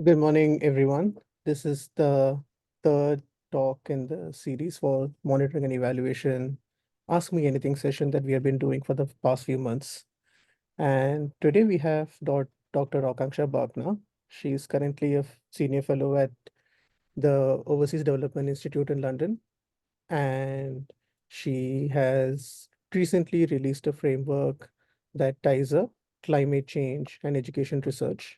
Good morning, everyone. This is the third talk in the series for monitoring and evaluation Ask Me Anything session that we have been doing for the past few months. And today we have Dr. Akanksha Bapna. She is currently a senior fellow at the Overseas Development Institute in London, and she has recently released a framework that ties up climate change and education research.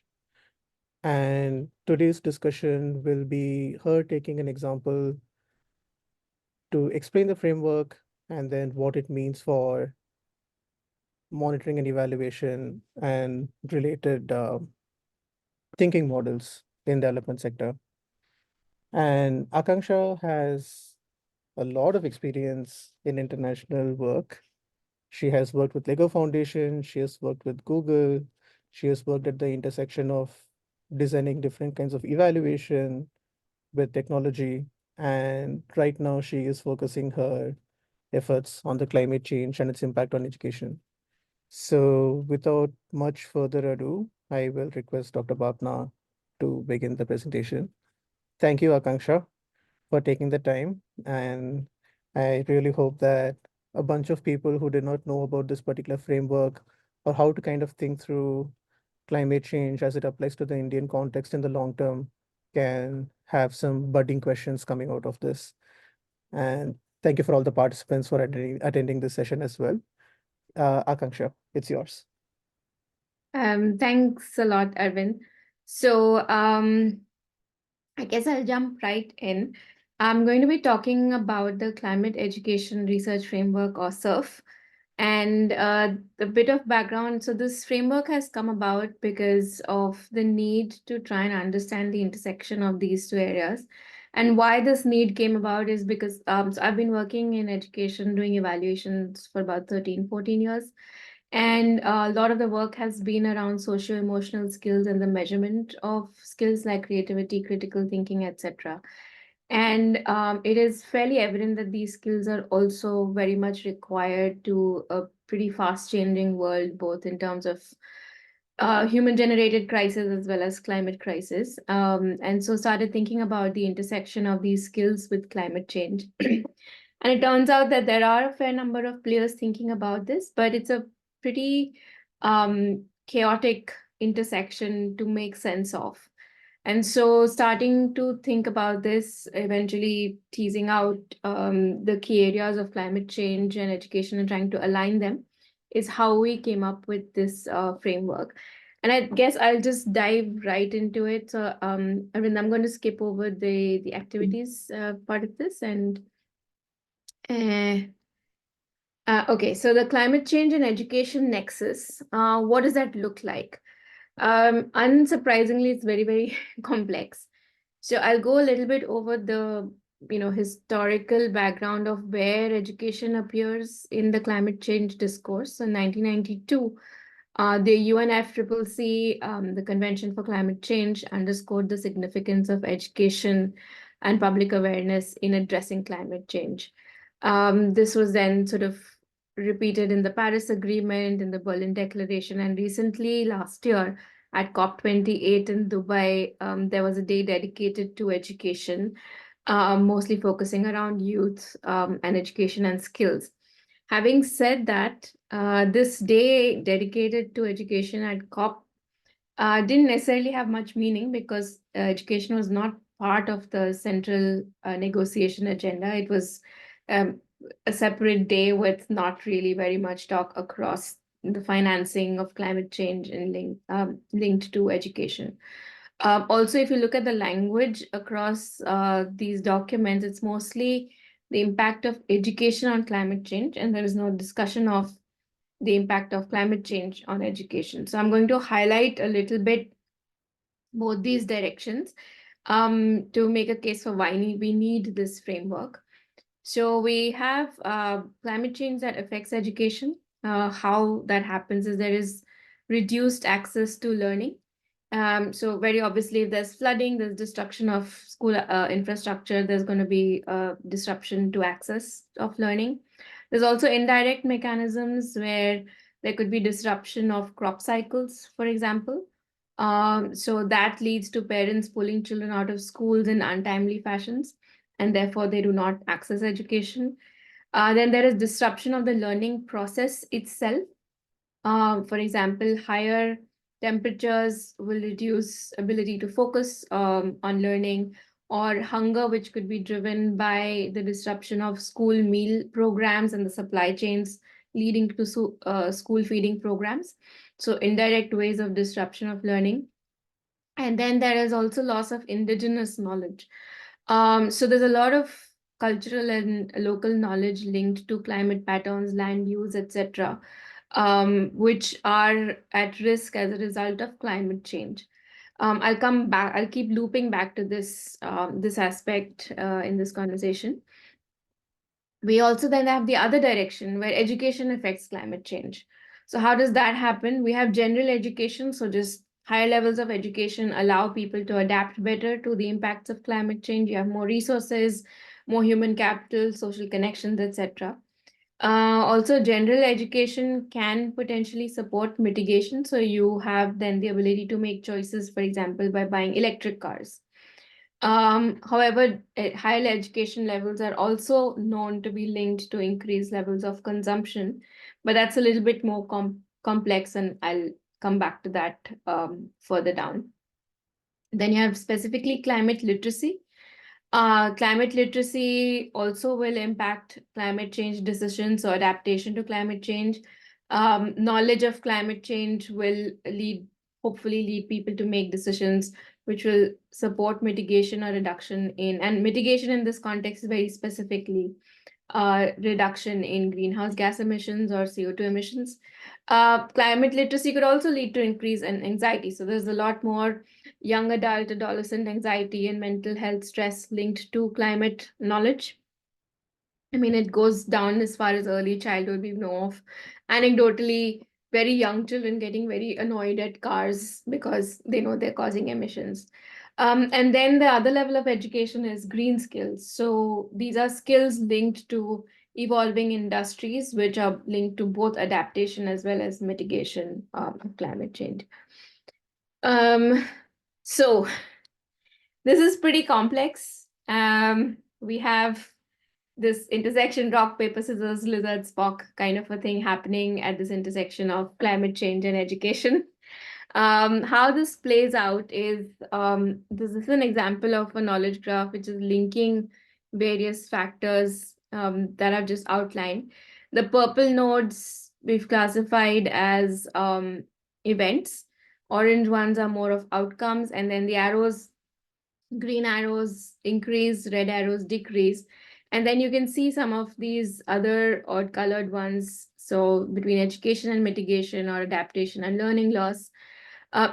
And today's discussion will be her taking an example to explain the framework and then what it means for monitoring and evaluation and related thinking models in development sector. And Akanksha has a lot of experience in international work. She has worked with Lego Foundation, she has worked with Google, she has worked at the intersection of designing different kinds of evaluation with technology. And right now, she is focusing her efforts on the climate change and its impact on education. So, without much further ado, I will request Dr. Bapna to begin the presentation. Thank you, Akanksha, for taking the time. And I really hope that a bunch of people who did not know about this particular framework or how to kind of think through climate change as it applies to the Indian context in the long term can have some budding questions coming out of this. And thank you for all the participants for attending this session as well. Akanksha, it's yours. Thanks a lot, Arvind. So, I guess I'll jump right in. I'm going to be talking about the Climate Education Research Framework, or CERF, and a bit of background. So, this framework has come about because of the need to try and understand the intersection of these two areas. And why this need came about is because so I've been working in education, doing evaluations for about 13, 14 years. And a lot of the work has been around socio-emotional skills and the measurement of skills like creativity, critical thinking, etc. And it is fairly evident that these skills are also very much required to a pretty fast-changing world, both in terms of human-generated crisis as well as climate crisis. And so started thinking about the intersection of these skills with climate change. And it turns out that there are a fair number of players thinking about this, but it's a pretty chaotic intersection to make sense of. And so, starting to think about this, eventually teasing out the key areas of climate change and education and trying to align them is how we came up with this framework. And I guess I'll just dive right into it. So, I mean, I'm going to skip over the activities part of this and uh, okay, so the climate change and education nexus, what does that look like? Unsurprisingly, it's very, very complex. So I'll go a little bit over the historical background of where education appears in the climate change discourse. So 1992, the UNFCCC, the Convention for Climate Change, underscored the significance of education and public awareness in addressing climate change. This was then sort of repeated in the Paris Agreement, in the Berlin Declaration, and recently last year at COP28 in Dubai, there was a day dedicated to education, mostly focusing around youth and education and skills. Having said that, this day dedicated to education at COP didn't necessarily have much meaning because education was not part of the central negotiation agenda. It was um, a separate day with not really very much talk across the financing of climate change and linked to education. Also, if you look at the language across these documents, it's mostly the impact of education on climate change, and there is no discussion of the impact of climate change on education. So I'm going to highlight a little bit both these directions to make a case for why we need this framework. So we have climate change that affects education. How that happens is there is reduced access to learning. So very obviously, if there's flooding, there's destruction of school infrastructure, there's going to be disruption to access of learning. There's also indirect mechanisms where there could be disruption of crop cycles, for example. So that leads to parents pulling children out of schools in untimely fashions, and therefore they do not access education. Then there is disruption of the learning process itself. For example, higher temperatures will reduce ability to focus on learning, or hunger, which could be driven by the disruption of school meal programs and the supply chains leading to school feeding programs. So indirect ways of disruption of learning. And then there is also loss of indigenous knowledge. So there's a lot of cultural and local knowledge linked to climate patterns, land use, etc., which are at risk as a result of climate change. I'll come back. I'll keep looping back to this aspect in this conversation. We also then have the other direction where education affects climate change. So how does that happen? We have general education, so just higher levels of education allow people to adapt better to the impacts of climate change. You have more resources, more human capital, social connections, etc. Also, general education can potentially support mitigation. So you have then the ability to make choices, for example, by buying electric cars. However, higher education levels are also known to be linked to increased levels of consumption, but that's a little bit more complex, and I'll come back to that further down. Then you have specifically climate literacy. Climate literacy also will impact climate change decisions or adaptation to climate change. Knowledge of climate change will hopefully lead people to make decisions which will support mitigation or reduction in, and mitigation in this context is very specifically reduction in greenhouse gas emissions or CO2 emissions. Climate literacy could also lead to increase in anxiety. So there's a lot more young adult, adolescent anxiety and mental health stress linked to climate knowledge. I mean, it goes down as far as early childhood. We know of anecdotally very young children getting very annoyed at cars because they know they're causing emissions. And then the other level of education is green skills. So these are skills linked to evolving industries, which are linked to both adaptation as well as mitigation of climate change. So this is pretty complex. We have this intersection rock, paper, scissors, lizard, Spock kind of a thing happening at this intersection of climate change and education. How this plays out is this is an example of a knowledge graph which is linking various factors that I've just outlined. The purple nodes we've classified as events. Orange ones are more of outcomes, and then the arrows, green arrows increase, red arrows decrease. And then you can see some of these other odd colored ones. So between education and mitigation, or adaptation and learning loss.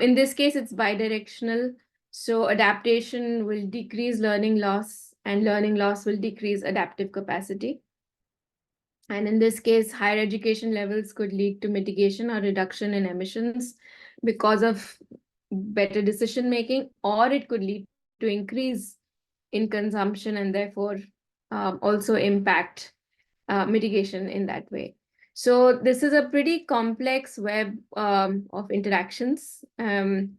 In this case, it's bidirectional. So adaptation will decrease learning loss, and learning loss will decrease adaptive capacity. And in this case, higher education levels could lead to mitigation or reduction in emissions because of better decision making, or it could lead to increase in consumption and therefore also impact mitigation in that way. So this is a pretty complex web of interactions, and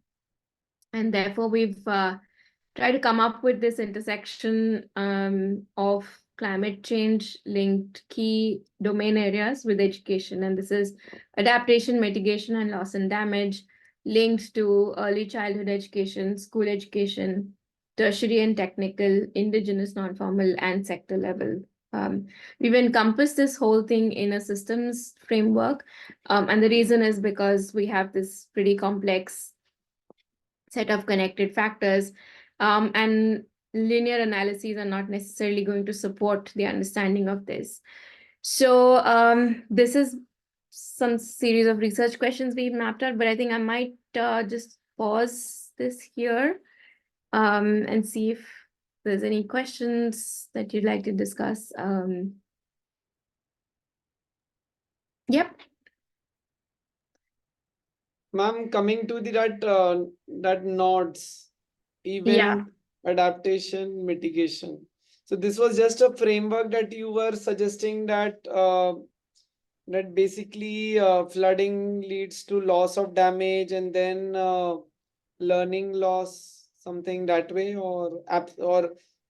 therefore we've tried to come up with this intersection of climate change linked key domain areas with education. And this is adaptation, mitigation, and loss and damage linked to early childhood education, school education, tertiary and technical, indigenous, non-formal, and sector level. We've encompassed this whole thing in a systems framework. And the reason is because we have this pretty complex set of connected factors, and linear analyses are not necessarily going to support the understanding of this. So this is some series of research questions we've mapped out, but I think I might just pause this here and see if there's any questions that you'd like to discuss. Yep. Ma'am, coming to that nodes, Yeah. event, adaptation, mitigation. So this was just a framework that you were suggesting that basically flooding leads to loss of damage, and then learning loss, something that way, or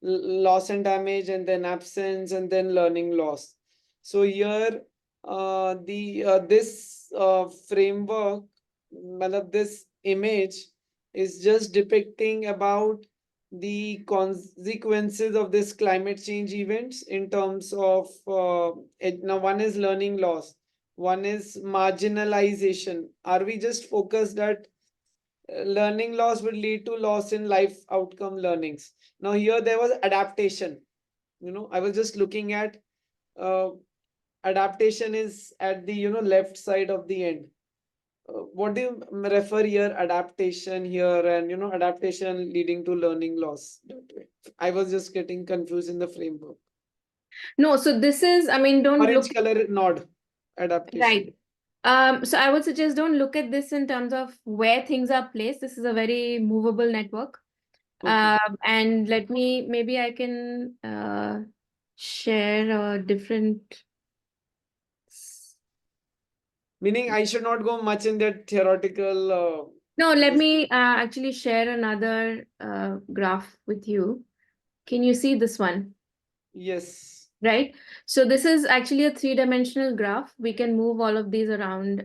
loss and damage, and then absence, and then learning loss. So here, the this framework, this image is just depicting about the consequences of this climate change events in terms of now one is learning loss, one is marginalization. Are we just focused that learning loss would lead to loss in life outcome learnings? Now here there was adaptation. I was just looking at uh, adaptation is at the left side of the end. What do you refer here, adaptation here, and adaptation leading to learning loss that way? I was just getting confused in the framework. No, so this is, I mean, don't Orange look color nod, adaptation. right. So I would suggest don't look at this in terms of where things are placed. This is a very movable network. Okay. And maybe I can share a different. Meaning I should not go much in that theoretical. No, let This. me actually share another graph with you. Can you see this one? Yes. Right. So this is actually a three-dimensional graph. We can move all of these around.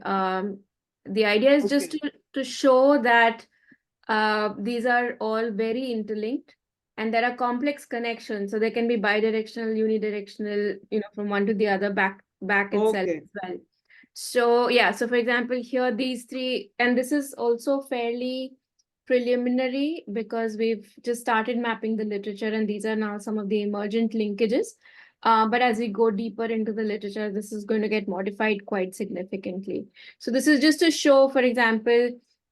The idea is just Okay. to show that these are all very interlinked and there are complex connections. So they can be bidirectional, unidirectional, from one to the other, back itself Okay. as well. So yeah, so for example, here these three, and this is also fairly preliminary because we've just started mapping the literature and these are now some of the emergent linkages. But as we go deeper into the literature, this is going to get modified quite significantly. So this is just to show, for example,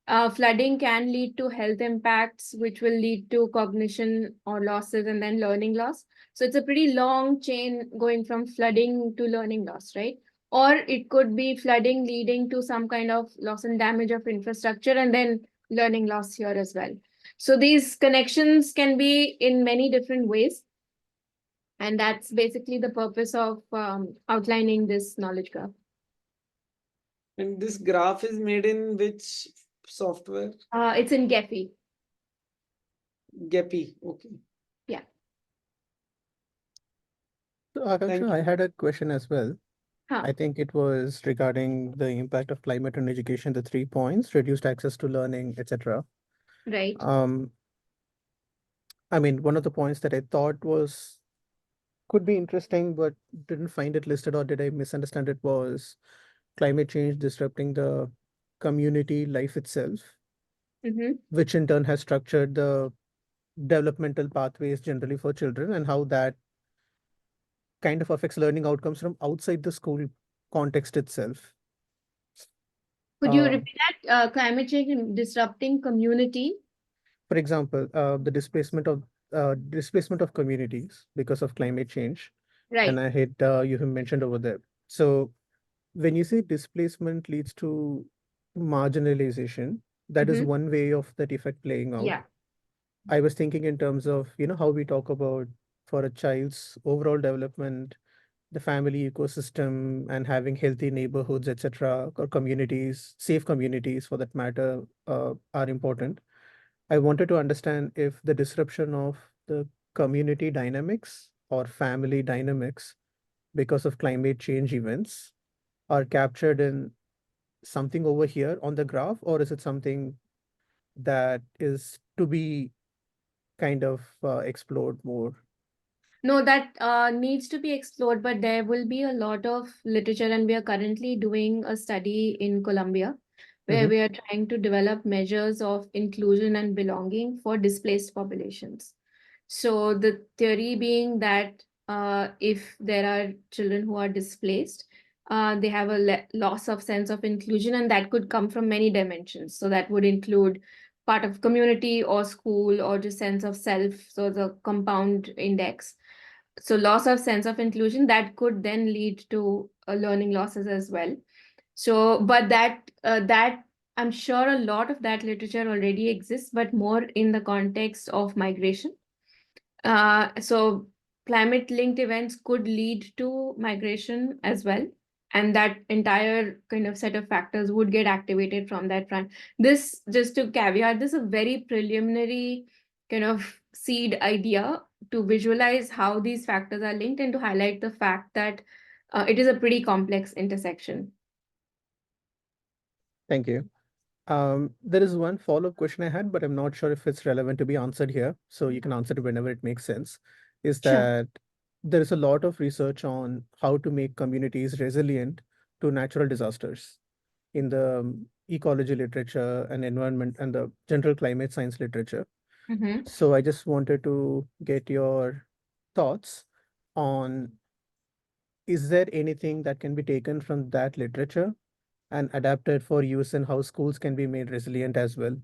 flooding can lead to health impacts, which will lead to cognition or losses and then learning loss. So it's a pretty long chain going from flooding to learning loss, right? Or it could be flooding leading to some kind of loss and damage of infrastructure and then learning loss here as well. So these connections can be in many different ways. And that's basically the purpose of outlining this knowledge graph. And this graph is made in which software? It's in Gephi. Gephi. Okay. Yeah. So, Akanksha, Thank I you. had a question as well. Huh. I think it was regarding the impact of climate on education, the 3 points, reduced access to learning, etc. Right. I mean, one of the points that I thought was could be interesting, but didn't find it listed, or did I misunderstand it, was climate change disrupting the community life itself, Mm-hmm. which in turn has structured the developmental pathways generally for children, and how that kind of affects learning outcomes from outside the school context itself. Could you Uh, repeat that? Climate change and disrupting community. for example, the displacement of communities because of climate change, and Right. I hit you have mentioned over there. So when you say displacement leads to marginalization, that is Mm-hmm. one way of that effect playing out. Yeah. I was thinking in terms of, how we talk about for a child's overall development, the family ecosystem and having healthy neighborhoods, etc., or communities, safe communities for that matter, are important. I wanted to understand if the disruption of the community dynamics or family dynamics because of climate change events are captured in something over here on the graph, or is it something that is to be kind of explored more? No, that needs to be explored, but there will be a lot of literature, and we are currently doing a study in Colombia where Mm-hmm. we are trying to develop measures of inclusion and belonging for displaced populations. So the theory being that if there are children who are displaced, they have a loss of sense of inclusion, and that could come from many dimensions. So that would include part of community or school or just sense of self, so the compound index. So loss of sense of inclusion that could then lead to learning losses as well. So, but that I'm sure a lot of that literature already exists, but more in the context of migration. So climate linked events could lead to migration as well. and that entire kind of set of factors would get activated from that front. This, just to caveat, this is a very preliminary kind of seed idea to visualize how these factors are linked and to highlight the fact that it is a pretty complex intersection. Thank you. There is one follow-up question I had, but I'm not sure if it's relevant to be answered here. So you can answer it whenever it makes sense. Is Sure. that there is a lot of research on how to make communities resilient to natural disasters in the ecology literature and environment and the general climate science literature. Mm-hmm. So I just wanted to get your thoughts on, is there anything that can be taken from that literature and adapted for use in how schools can be made resilient as well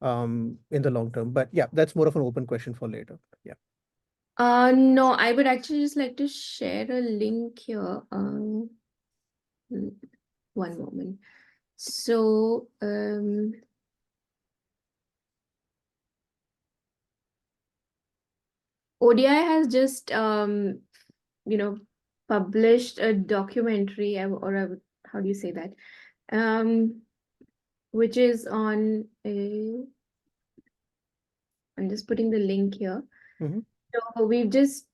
in the long term? But yeah, that's more of an open question for later. Yeah. No, I would actually just like to share a link here. Mm, one moment. So, ODI has just, you know, published a documentary, how do you say that? Which is on a, I'm just putting the link here. Mhm. So we've just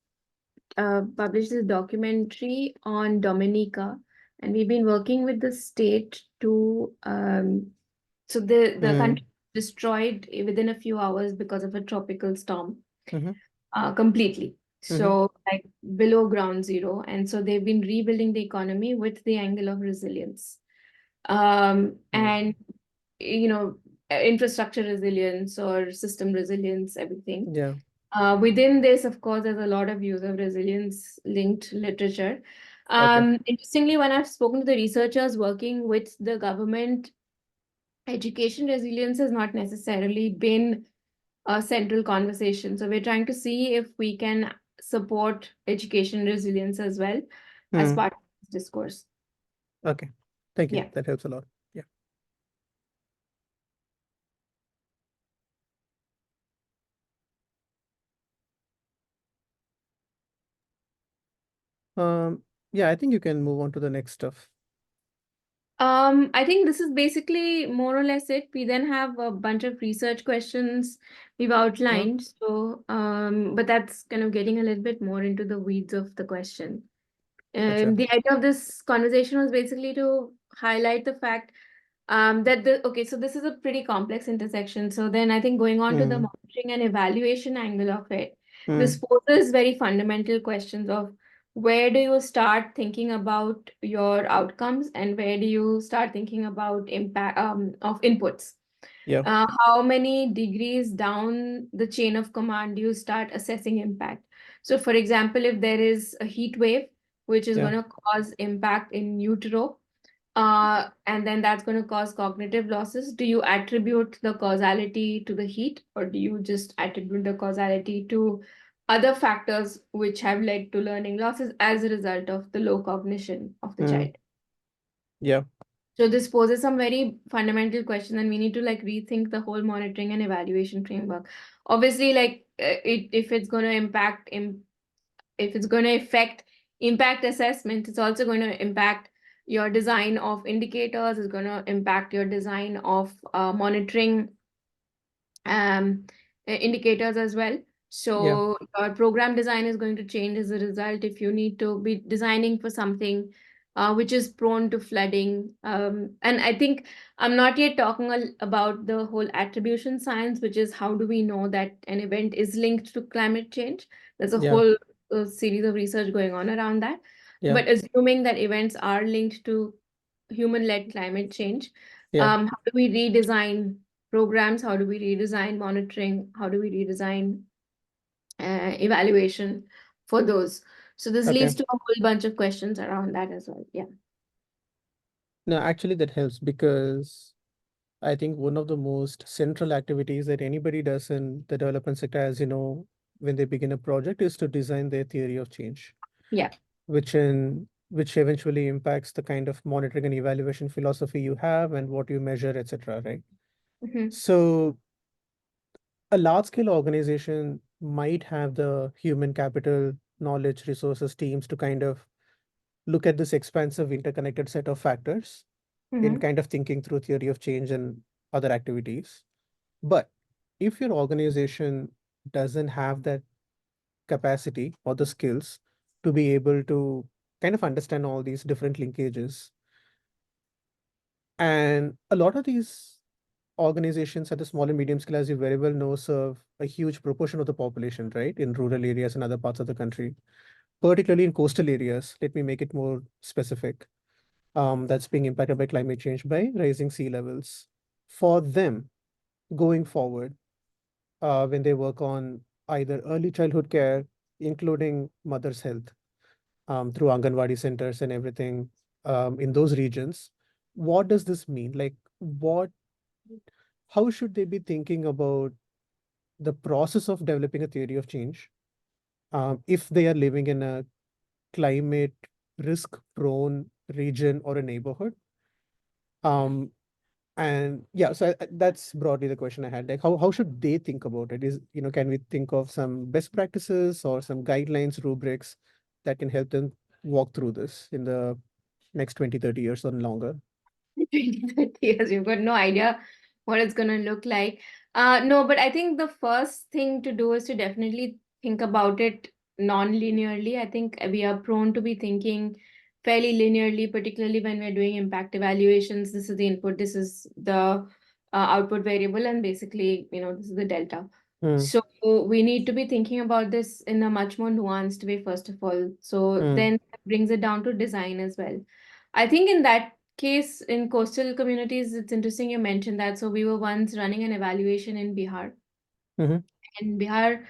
published this documentary on Dominica, and we've been working with the state to, so the Mm. country destroyed within a few hours because of a tropical storm, Mhm. completely. Mhm. So like below ground zero, and so they've been rebuilding the economy with the angle of resilience, Mm. and you know, infrastructure resilience or system resilience, everything. Yeah. Within this, of course, there's a lot of use of resilience linked literature. Okay. Interestingly, when I've spoken to the researchers working with the government, education resilience has not necessarily been a central conversation. So we're trying to see if we can support education resilience as well as Mm. part of this discourse. Okay. Thank you. Yeah. That helps a lot. Yeah. Yeah, I think you can move on to the next stuff. I think this is basically more or less it. We then have a bunch of research questions we've Uh, outlined. So, but that's kind of getting a little bit more into the weeds of the question. gotcha. The idea of this conversation was basically to highlight the fact that okay, so this is a pretty complex intersection. So then I think going on to the Mm. monitoring and evaluation angle of it, this Mm. poses very fundamental questions of where do you start thinking about your outcomes and where do you start thinking about impact of inputs. Yeah. How many degrees down the chain of command do you start assessing impact? So, for example, if there is a heat wave, which is Yeah. going to cause impact in utero, and then that's going to cause cognitive losses. Do you attribute the causality to the heat, or do you just attribute the causality to other factors which have led to learning losses as a result of the low cognition of the Mm. child? Yeah. So this poses some very fundamental questions, and we need to like rethink the whole monitoring and evaluation framework. Obviously, like if it's going to if it's going to affect impact assessment, it's also going to impact your design of indicators, it's going to impact your design of monitoring indicators as well. Yeah. So your program design is going to change as a result if you need to be designing for something which is prone to flooding. And I think I'm not yet talking about the whole attribution science, which is how do we know that an event is linked to climate change? There's a Yeah. whole series of research going on around that. Yeah. But assuming that events are linked to human-led climate change, Yeah. how do we redesign programs? How do we redesign monitoring? How do we redesign evaluation for those? So this Okay. leads to a whole bunch of questions around that as well. Yeah. No, actually that helps because I think one of the most central activities that anybody does in the development sector, as you know, when they begin a project, is to design their theory of change, Yeah. which eventually impacts the kind of monitoring and evaluation philosophy you have and what you measure, etc. Right? Hmm. So a large scale organization might have the human capital, knowledge, resources, teams to kind of look at this expansive interconnected set of factors in Mm-hmm. kind of thinking through theory of change and other activities. But if your organization doesn't have that capacity or the skills to be able to kind of understand all these different linkages, and a lot of these organizations at the small and medium scale, as you very well know, serve a huge proportion of the population, right, in rural areas and other parts of the country, particularly in coastal areas. Let me make it more specific. That's being impacted by climate change by rising sea levels. For them, going forward, when they work on either early childhood care, including mother's health, through Anganwadi centers and everything, in those regions, what does this mean? Like, how should they be thinking about the process of developing a theory of change, if they are living in a climate risk prone region or a neighborhood? Um, and yeah, so that's broadly the question I had. Like, how should they think about it? Can we think of some best practices or some guidelines, rubrics that can help them walk through this in the next 20, 30 years or longer? 20, 30 years, you've got no idea what it's going to look like. No, but I think the first thing to do is to definitely think about it non-linearly. I think we are prone to be thinking fairly linearly, particularly when we're doing impact evaluations. This is the input, this is the output variable, and basically, this is the delta. Mm, So we need to be thinking about this in a much more nuanced way, first of all. So mm, then that brings it down to design as well. I think in that case, in coastal communities, it's interesting you mentioned that. So we were once running an evaluation in Bihar. mhm, In Bihar,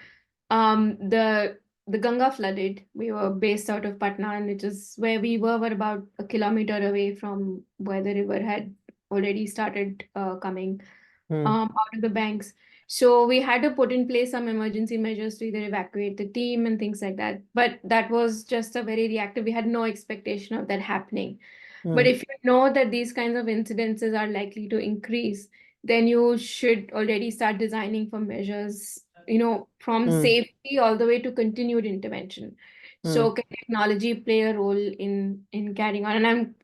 the Ganga flooded. We were based out of Patna, and it is where we were about a kilometer away from where the river had already started coming mm, out of the banks. So we had to put in place some emergency measures to either evacuate the team and things like that. But that was just a very reactive. We had no expectation of that happening. But mm, if you know that these kinds of incidences are likely to increase, then you should already start designing for measures, from mm, safety all the way to continued intervention. mm, So can technology play a role in carrying on? And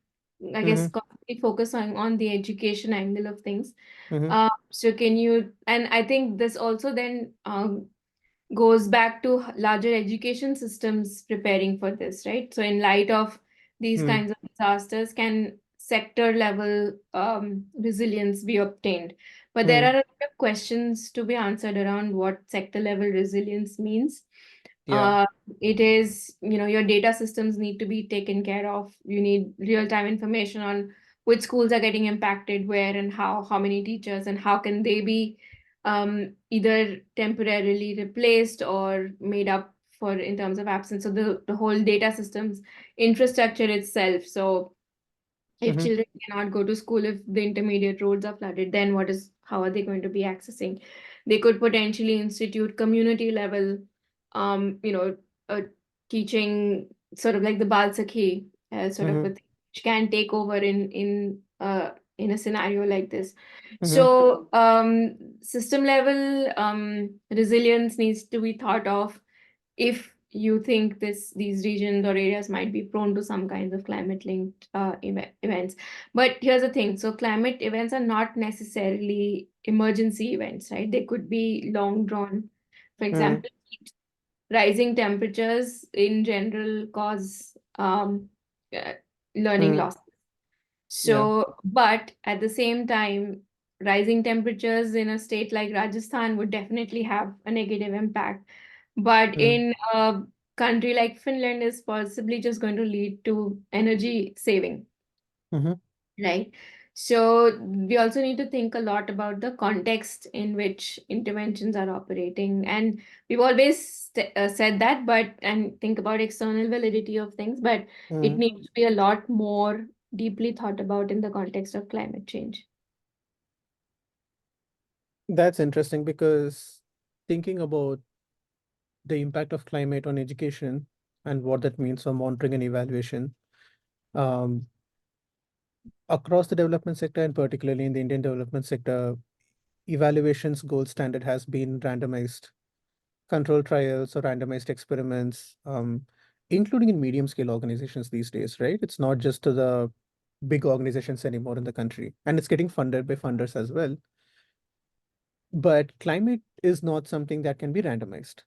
I guess, mhm, constantly focusing on the education angle of things. mhm, So can you, and I think this also then goes back to larger education systems preparing for this, right? So in light of these mm, kinds of disasters, can sector level resilience be obtained? But there mm. are a lot of questions to be answered around what sector level resilience means. Yeah. Uh, it is, your data systems need to be taken care of. You need real-time information on which schools are getting impacted, where and how many teachers, and how can they be either temporarily replaced or made up for in terms of absence. So the whole data systems infrastructure itself. So if Mhm, children cannot go to school, if the intermediate roads are flooded, then how are they going to be accessing? They could potentially institute community level, um, you know, uh, teaching, sort of like the Bal Sakhi, sort of a mhm, thing, which can take over in a scenario like this. mhm, So system level resilience needs to be thought of if you think these regions or areas might be prone to some kinds of climate linked events. But here's the thing, so climate events are not necessarily emergency events, right? They could be long drawn. For mm, example, rising temperatures in general cause uh, learning mm. loss. Yeah. So, but at the same time, rising temperatures in a state like Rajasthan would definitely have a negative impact. But Mm, in a country like Finland is possibly just going to lead to energy saving, mhm, right? So we also need to think a lot about the context in which interventions are operating. And we've always said that, and think about external validity of things, but it mm. needs to be a lot more deeply thought about in the context of climate change. That's interesting because thinking about the impact of climate on education and what that means for monitoring and evaluation, um, across the development sector and particularly in the Indian development sector, evaluations gold standard has been randomized control trials or randomized experiments. including in medium scale organizations these days, right? It's not just to the big organizations anymore in the country, and it's getting funded by funders as well. But climate is not something that can be randomized,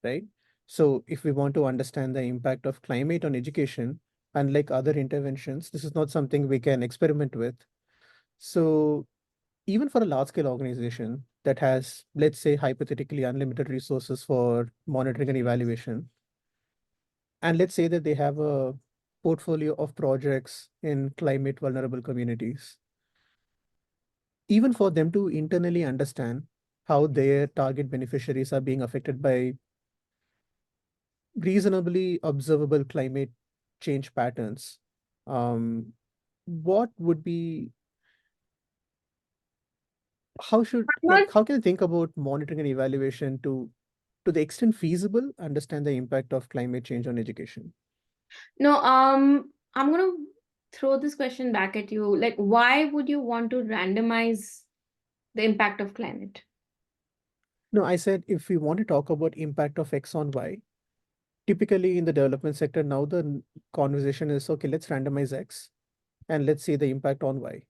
right? So if we want to understand the impact of climate on education, unlike other interventions, this is not something we can experiment with. So even for a large scale organization that has, let's say, hypothetically unlimited resources for monitoring and evaluation, and let's say that they have a portfolio of projects in climate vulnerable communities, even for them to internally understand how their target beneficiaries are being affected by reasonably observable climate change patterns, what would be, how should, I'm like, not, how can I think about monitoring and evaluation to the extent feasible, understand the impact of climate change on education? no, I'm gonna throw this question back at you. Like, why would you want to randomize the impact of climate? No, I said if we want to talk about impact of X on Y, typically in the development sector, now the conversation is okay, let's randomize X and let's see the impact on Y.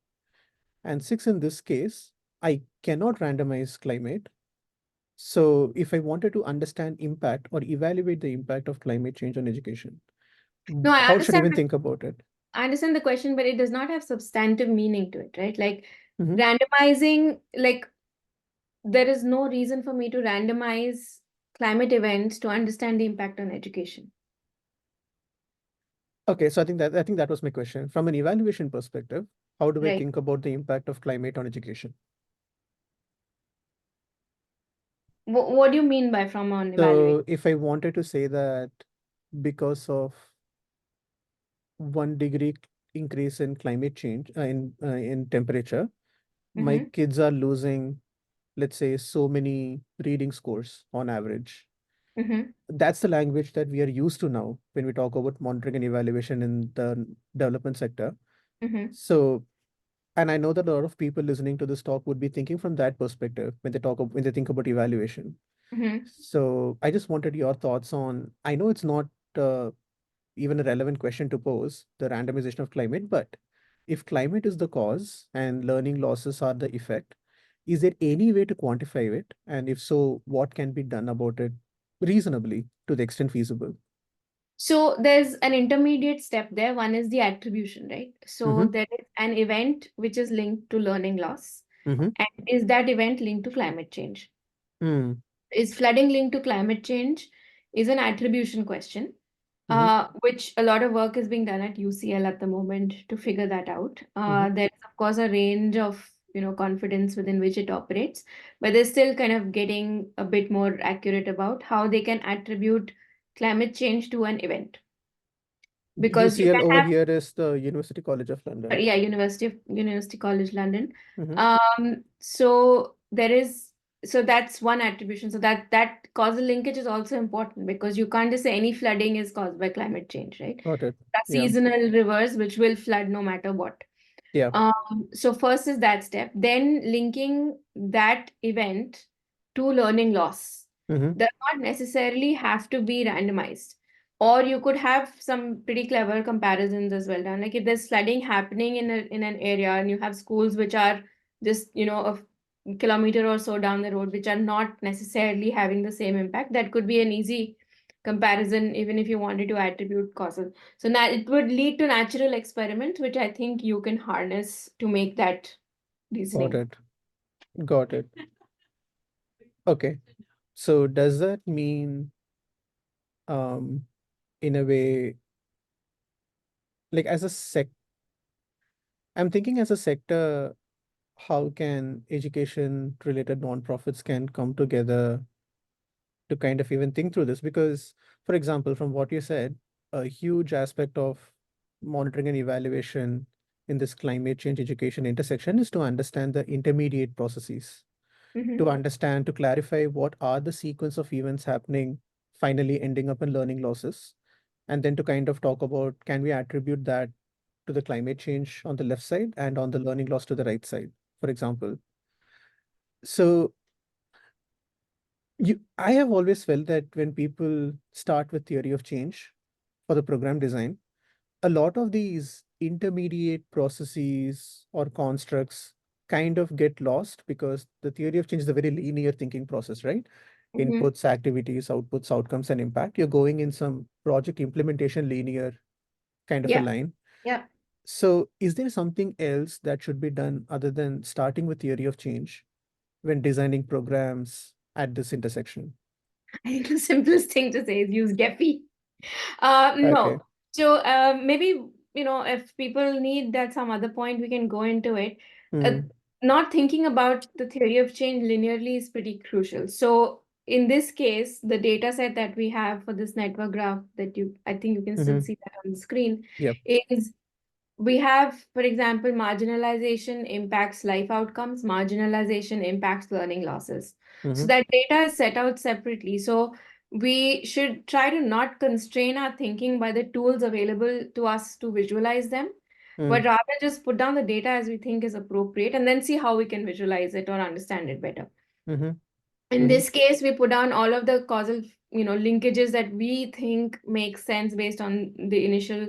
And six, in this case, I cannot randomize climate. So if I wanted to understand impact or evaluate the impact of climate change on education, No, I how should I understand even think about it? I understand the question, but it does not have substantive meaning to it, right? Like Mhm. randomizing, like there is no reason for me to randomize climate events to understand the impact on education. Okay, so I think that was my question. From an evaluation perspective, how do I Right. think about the impact of climate on education? What do you mean by from an evaluation? So if I wanted to say that because of 1 degree increase in climate change in temperature, my Mm-hmm. kids are losing, let's say, so many reading scores on average. Mm-hmm. That's the language that we are used to now when we talk about monitoring and evaluation in the development sector. Mm-hmm. So, and I know that a lot of people listening to this talk would be thinking from that perspective when when they think about evaluation. Mm-hmm. So I just wanted your thoughts on, I know it's not uh, even a relevant question to pose, the randomization of climate, but if climate is the cause and learning losses are the effect, is there any way to quantify it? And if so, what can be done about it reasonably to the extent feasible? So there's an intermediate step there. One is the attribution, right? So Mm-hmm. there is an event which is linked to learning loss. Mm-hmm. And is that event linked to climate change? Mm. Is flooding linked to climate change? Is an attribution question, Mm-hmm. which a lot of work is being done at UCL at the moment to figure that out. Mm-hmm. There's of course a range of confidence within which it operates, but they're still kind of getting a bit more accurate about how they can attribute climate change to an event because you UCL can over have here is the University College of London. yeah, University College London. Mm-hmm. So there is so that's one attribution. So that causal linkage is also important because you can't just say any flooding is caused by climate change, right? Got it. That's Yeah. seasonal rivers which will flood no matter what. Yeah. So first is that step, then linking that event to learning loss Mm-hmm. does not necessarily have to be randomized. Or you could have some pretty clever comparisons as well done. Like if there's flooding happening in an area and you have schools which are just, a kilometer or so down the road, which are not necessarily having the same impact, that could be an easy comparison, even if you wanted to attribute causal. So now it would lead to natural experiments, which I think you can harness to make that Got reasoning. it. Got it. Okay. So does that mean, um, in a way, like as a I'm thinking as a sector, how can education related nonprofits can come together to kind of even think through this? Because, for example, from what you said, a huge aspect of monitoring and evaluation in this climate change education intersection is to understand the intermediate processes, Mm-hmm. to understand, to clarify what are the sequence of events happening, finally ending up in learning losses, and then to kind of talk about, can we attribute that to the climate change on the left side and on the learning loss to the right side, for example. So I have always felt that when people start with theory of change, for the program design, a lot of these intermediate processes or constructs kind of get lost because the theory of change is a very linear thinking process, right? Mhm. Inputs, activities, outputs, outcomes, and impact. You're going in some project implementation linear kind of a Yeah, line. yeah. So, is there something else that should be done other than starting with theory of change when designing programs at this intersection? I think the simplest thing to say is use Gephi. Okay. No. So maybe, if people need that some other point, we can go into it. Uh, Hmm. Not thinking about the theory of change linearly is pretty crucial. So in this case, the data set that we have for this network graph I think you can still Mm-hmm. see that on the screen, Yep. is we have, for example, marginalization impacts life outcomes, marginalization impacts learning losses. So Mm-hmm. that data is set out separately. So we should try to not constrain our thinking by the tools available to us to visualize them, but Mm-hmm. rather just put down the data as we think is appropriate and then see how we can visualize it or understand it better. Mm-hmm. In Mm-hmm. this case, we put down all of the causal, linkages that we think make sense based on the initial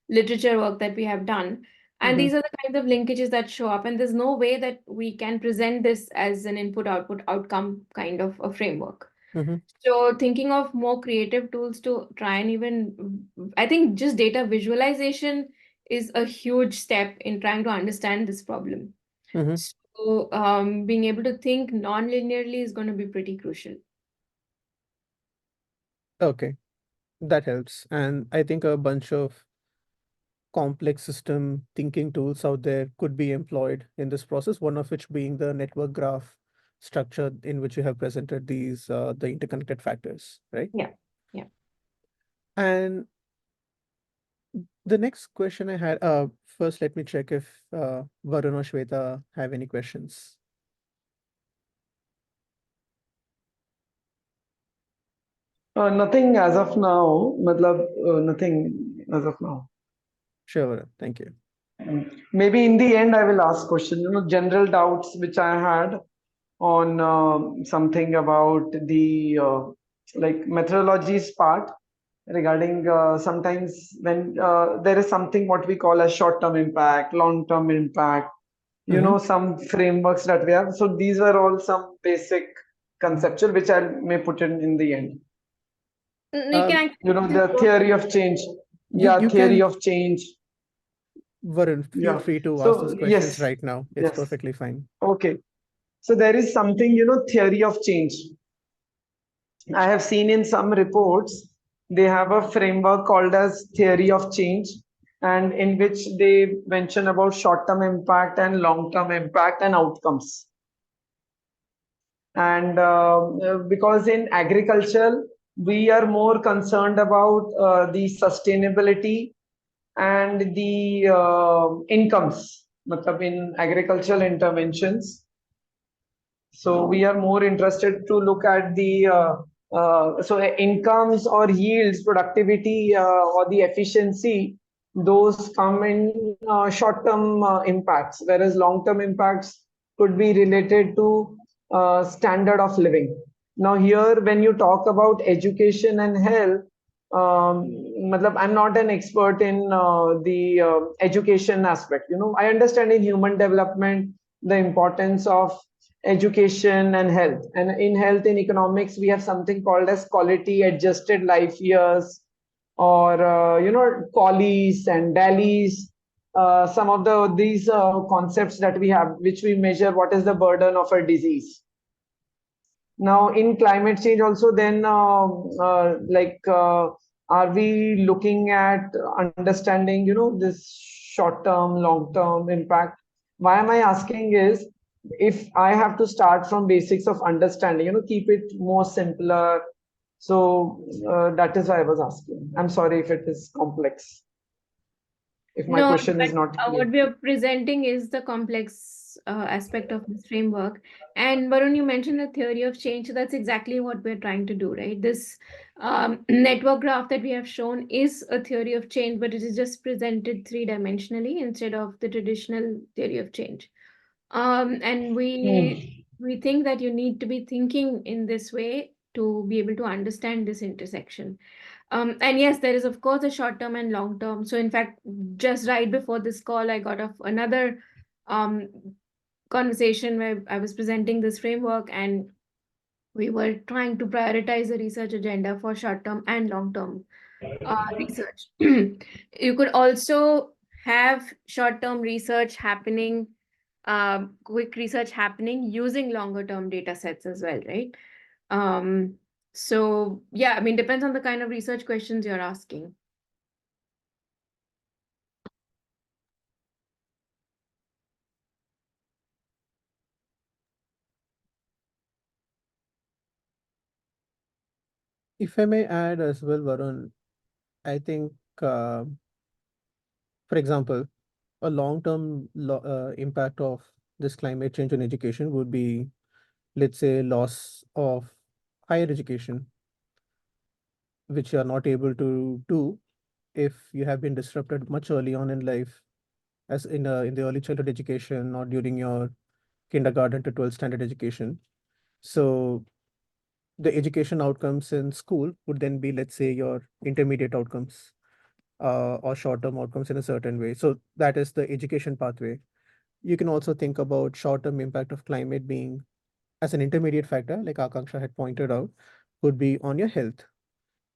literature work that we have done. And Mm-hmm. these are the kinds of linkages that show up. And there's no way that we can present this as an input output outcome kind of a framework. Mm-hmm. So thinking of more creative tools to try and I think just data visualization is a huge step in trying to understand this problem. Mm-hmm. So being able to think non-linearly is going to be pretty crucial. Okay, that helps. And I think a bunch of complex system thinking tools out there could be employed in this process, one of which being the network graph structure in which you have presented these the interconnected factors, right? Yeah, yeah. And the next question I had, first let me check if Varun or Shweta have any questions. Nothing as of now. Matlab, nothing as of now. Sure, Varun, thank you. Maybe in the end, I will ask question. General doubts which I had on something about the like methodologies part regarding sometimes when there is something what we call as short-term impact, long-term impact. Mm-hmm. Some frameworks that we have. So these are all some basic conceptual which I may put in the end. You can actually The theory of change. Yeah, You theory can, of change. Varun, feel Yeah. free to ask those So questions yes, right now. It's yes. perfectly fine. Okay. So there is something, theory of change. I have seen in some reports, they have a framework called as theory of change, and in which they mention about short-term impact and long-term impact and outcomes. And because in agriculture, we are more concerned about the sustainability and the incomes, matlab in agricultural interventions. So we are more interested to look at the incomes or yields, productivity or the efficiency. Those come in short-term impacts, whereas long-term impacts could be related to standard of living. Now here, when you talk about education and health, matlab, I'm not an expert in the education aspect. I understand in human development the importance of education and health. And in health, in economics, we have something called as quality adjusted life years, or QALYs and DALYs. Some of these concepts that we have, which we measure what is the burden of a disease. Now, in climate change, also, then are we looking at understanding, this short-term, long-term impact? Why am I asking is, if I have to start from basics of understanding, keep it more simpler. So that is why I was asking. I'm sorry if it is complex, if my No, question but is not clear. what we are presenting is the complex aspect of this framework. And Varun, you mentioned the theory of change. So that's exactly what we're trying to do, right? This network graph that we have shown is a theory of change, but it is just presented three-dimensionally instead of the traditional theory of change. And Hmm. we think that you need to be thinking in this way to be able to understand this intersection. And yes, there is of course a short term and long term. So in fact, just right before this call, I got off another um, conversation where I was presenting this framework, and we were trying to prioritize the research agenda for short term and long term research. You could also have short term research happening, quick research happening using longer term data sets as well, right? Um, so yeah, I mean, depends on the kind of research questions you're asking. If I may add as well, Varun, I think, for example, a long-term impact of this climate change on education would be, let's say, loss of higher education, which you are not able to do if you have been disrupted much early on in life, as in the early childhood education or during your kindergarten to 12th standard education. So the education outcomes in school would then be, let's say, your intermediate outcomes, or short-term outcomes in a certain way. So that is the education pathway. You can also think about short-term impact of climate being as an intermediate factor, like Akanksha had pointed out, could be on your health.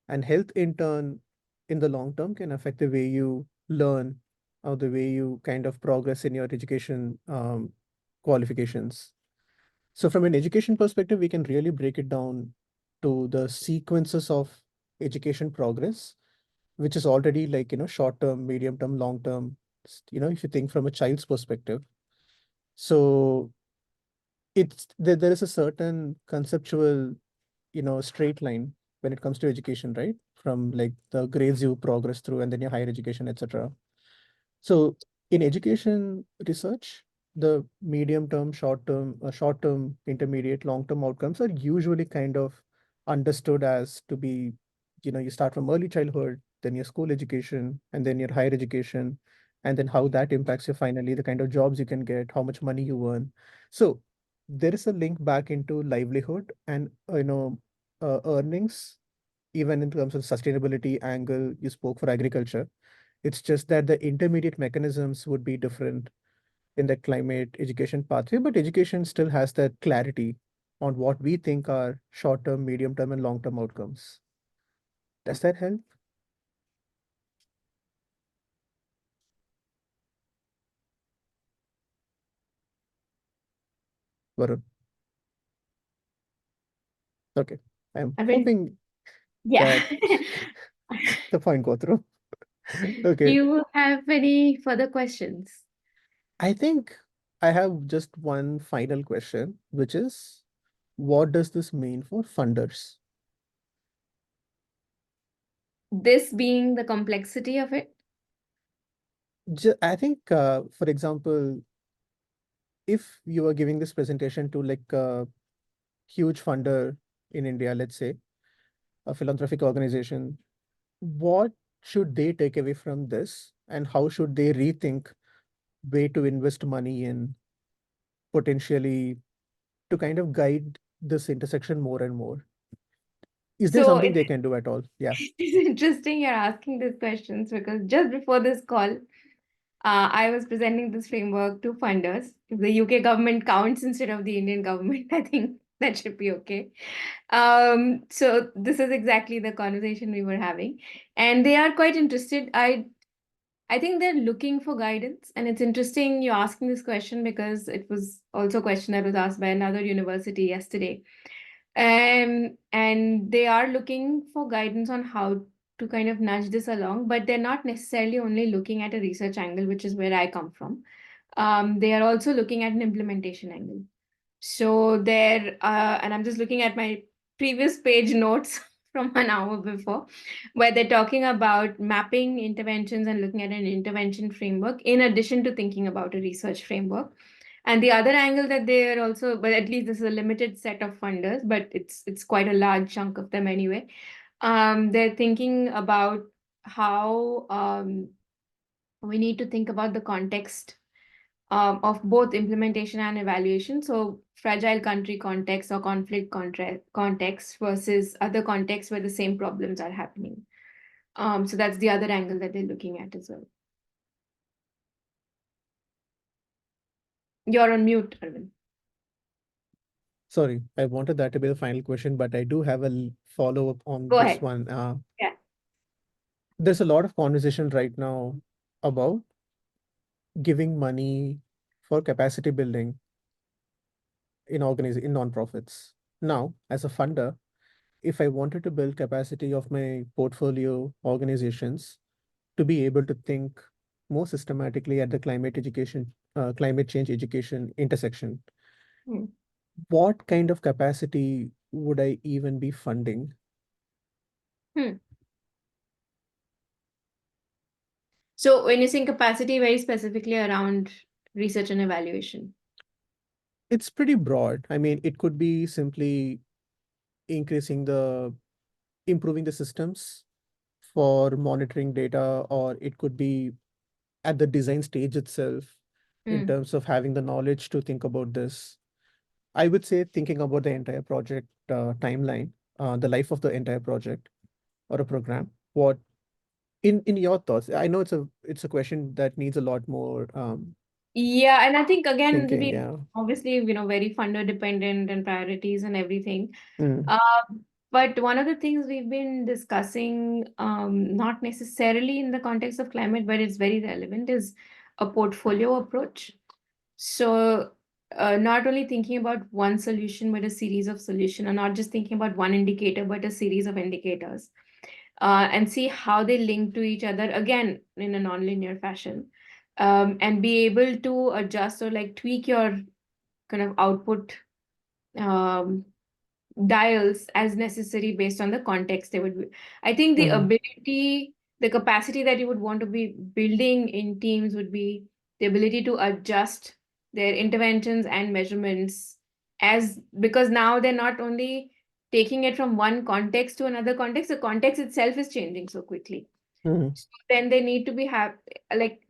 And health in turn, in the long term, can affect the way you learn or the way you kind of progress in your education qualifications. So from an education perspective, we can really break it down to the sequences of education progress, which is already like, short term, medium term, long term, if you think from a child's perspective. So there is a certain conceptual, straight line when it comes to education, right? From like the grades you progress through and then your higher education, etc. So in education research, the medium term, short term, intermediate, long term outcomes are usually kind of understood as to be, you start from early childhood, then your school education, and then your higher education, and then how that impacts you finally, the kind of jobs you can get, how much money you earn. So there is a link back into livelihood and, earnings, even in terms of sustainability angle you spoke for agriculture. It's just that the intermediate mechanisms would be different in the climate education pathway, but education still has that clarity on what we think are short term, medium term, and long term outcomes. Does that help, Varun? Okay. I'm I mean, hoping yeah. that the point go through. Do Okay. you have any further questions? I think I have just one final question, which is, what does this mean for funders? This being the complexity of it. I think, for example, if you are giving this presentation to like a huge funder in India, let's say, a philanthropic organization, what should they take away from this, and how should they rethink way to invest money in, potentially, to kind of guide this intersection more and more? Is there So something it's, they can do at all? Yeah. it's interesting you're asking these questions because just before this call, I was presenting this framework to funders. If the UK government counts instead of the Indian government, I think that should be okay. So this is exactly the conversation we were having, and they are quite interested. I think they're looking for guidance, and it's interesting you asking this question because it was also a question that was asked by another university yesterday. And they are looking for guidance on how to kind of nudge this along, but they're not necessarily only looking at a research angle, which is where I come from. They are also looking at an implementation angle. So there, and I'm just looking at my previous page notes from an hour before, where they're talking about mapping interventions and looking at an intervention framework in addition to thinking about a research framework. And the other angle that they are also, but at least this is a limited set of funders, but it's quite a large chunk of them anyway. They're thinking about how we need to think about the context of both implementation and evaluation. So fragile country context or conflict context versus other contexts where the same problems are happening. So that's the other angle that they're looking at as well. You're on mute, Arvind. Sorry, I wanted that to be the final question, but I do have a follow-up on Go this ahead. one. Yeah. There's a lot of conversation right now about giving money for capacity building in nonprofits. Now, as a funder, if I wanted to build capacity of my portfolio organizations to be able to think more systematically at the climate change education intersection, Hmm. what kind of capacity would I even be funding? Hmm. So when you say capacity, very specifically around research and evaluation. It's pretty broad. I mean, it could be simply increasing improving the systems for monitoring data, or it could be at the design stage itself in Hmm. terms of having the knowledge to think about this. I would say thinking about the entire project timeline, the life of the entire project or a program. What in your thoughts? I know it's a question that needs a lot more Yeah, and I think again, thinking. we Yeah. obviously, very funder dependent and priorities and everything. Mm, Uh, but one of the things we've been discussing, not necessarily in the context of climate, but it's very relevant, is a portfolio approach. So, not only thinking about one solution, but a series of solution, and not just thinking about one indicator, but a series of indicators, and see how they link to each other again in a nonlinear fashion, and be able to adjust or like tweak your kind of output um, dials as necessary based on the context they would be. I think the mm, ability, the capacity that you would want to be building in teams would be the ability to adjust their interventions and measurements, as because now they're not only taking it from one context to another context, the context itself is changing so quickly. mm, So then they need to be like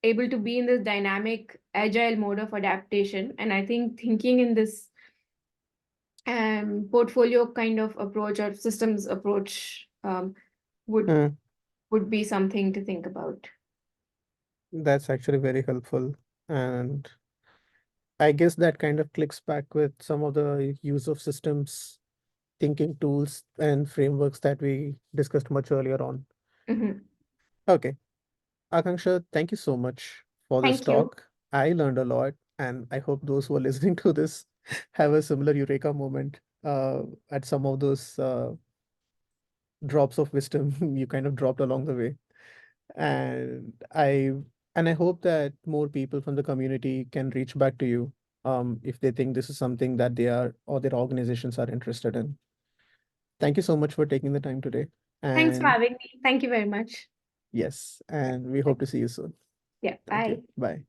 able to be in this dynamic agile mode of adaptation. And I think thinking in this portfolio kind of approach or systems approach would mm. would be something to think about. That's actually very helpful. And I guess that kind of clicks back with some of the use of systems thinking tools and frameworks that we discussed much earlier on. Mhm. Okay. Akanksha, thank you so much for this Thank you. talk. I learned a lot, and I hope those who are listening to this have a similar eureka moment at some of those drops of wisdom you kind of dropped along the way. And I hope that more people from the community can reach back to you if they think this is something that they are or their organizations are interested in. Thank you so much for taking the time today. Thanks for And having me. Thank you very much. yes, and we hope to see you soon. Yeah, Thank you. bye. Bye.